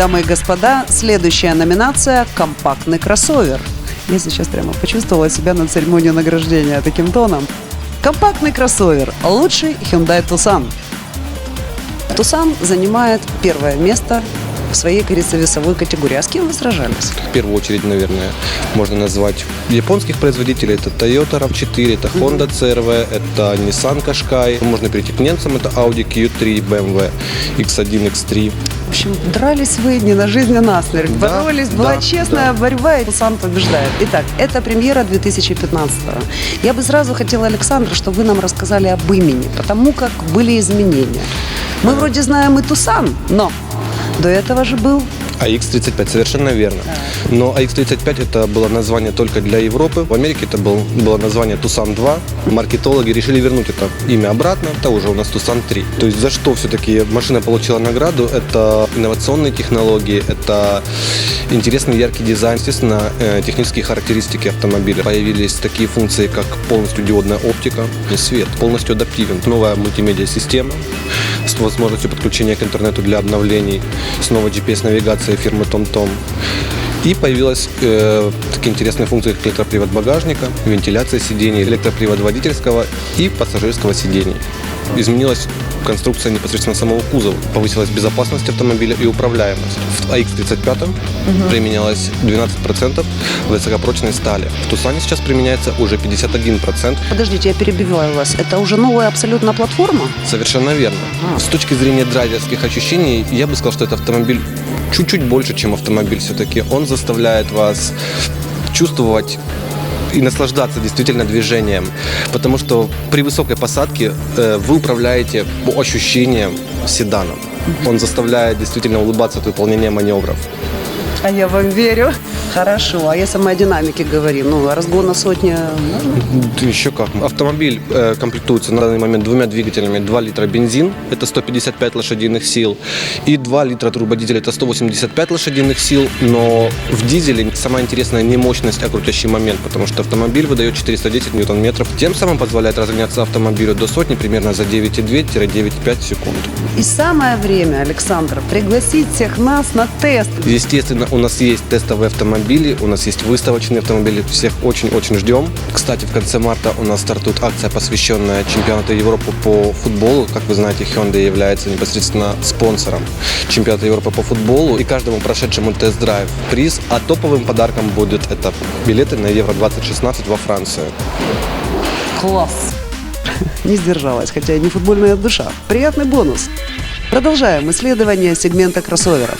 Дамы и господа, следующая номинация – компактный кроссовер. Я сейчас прямо почувствовала себя на церемонии награждения таким тоном. Компактный кроссовер – лучший Hyundai Tucson. Tucson занимает первое место в своей, кажется, весовой категории. А с кем вы сражались? В первую очередь, наверное, можно назвать японских производителей. Это Toyota RAV4, это Honda CR-V, это Nissan Qashqai. Можно перейти к немцам, это Audi Q3, BMW X1, X3. В общем, дрались вы не на жизнь, а на смерть. Да, Боролись, была да, честная борьба, и Tucson побеждает. Итак, это премьера 2015-го. Я бы сразу хотела, Александр, чтобы вы нам рассказали об имени, потому как были изменения. Мы вроде знаем и Tucson, но до этого же был... AX35, совершенно верно. Но AX35 это было название только для Европы. В Америке это было название Tucson 2. Маркетологи решили вернуть это имя обратно. Это уже у нас Tucson 3. То есть за что все-таки машина получила награду? Это инновационные технологии, это интересный яркий дизайн, естественно, технические характеристики автомобиля. Появились такие функции, как полностью диодная оптика и свет, полностью адаптивен. Новая мультимедиа-система с возможностью подключения к интернету для обновлений, с новой GPS-навигацией фирмы TomTom. И появилась такие интересные функции, как электропривод багажника, вентиляция сидений, электропривод водительского и пассажирского сидений. Изменилась конструкция непосредственно самого кузова, повысилась безопасность автомобиля и управляемость. В AX35 применялось 12% высокопрочной стали. В Tucson сейчас применяется уже 51%. Подождите, я перебиваю вас. Это уже новая абсолютно платформа? Совершенно верно. С точки зрения драйверских ощущений, я бы сказал, что это автомобиль чуть-чуть больше, чем автомобиль все-таки. Он заставляет вас чувствовать и наслаждаться действительно движением, потому что при высокой посадке вы управляете по ощущениям седаном. Он заставляет действительно улыбаться от выполнения маневров. А я вам верю. Хорошо. А если мы о динамике говорим, разгона сотня можно? Еще как. Автомобиль комплектуется на данный момент двумя двигателями. 2 литра бензин, это 155 лошадиных сил, и 2 литра турбодизель, это 185 лошадиных сил, но в дизеле самая интересная не мощность, а крутящий момент, потому что автомобиль выдает 410 ньютон-метров, тем самым позволяет разгоняться автомобилю до сотни примерно за 9,2-9,5 секунд. И самое время, Александр, пригласить всех нас на тест. Естественно, у нас есть тестовые автомобили, у нас есть выставочные автомобили, всех очень-очень ждем. Кстати, в конце марта у нас стартует акция, посвященная чемпионату Европы по футболу. Как вы знаете, Hyundai является непосредственно спонсором чемпионата Европы по футболу. И каждому прошедшему тест-драйв приз, а топовым подарком будет это билеты на Евро 2016 во Францию. Класс. Не сдержалась, хотя и не футбольная душа. Приятный бонус. Продолжаем исследование сегмента кроссоверов.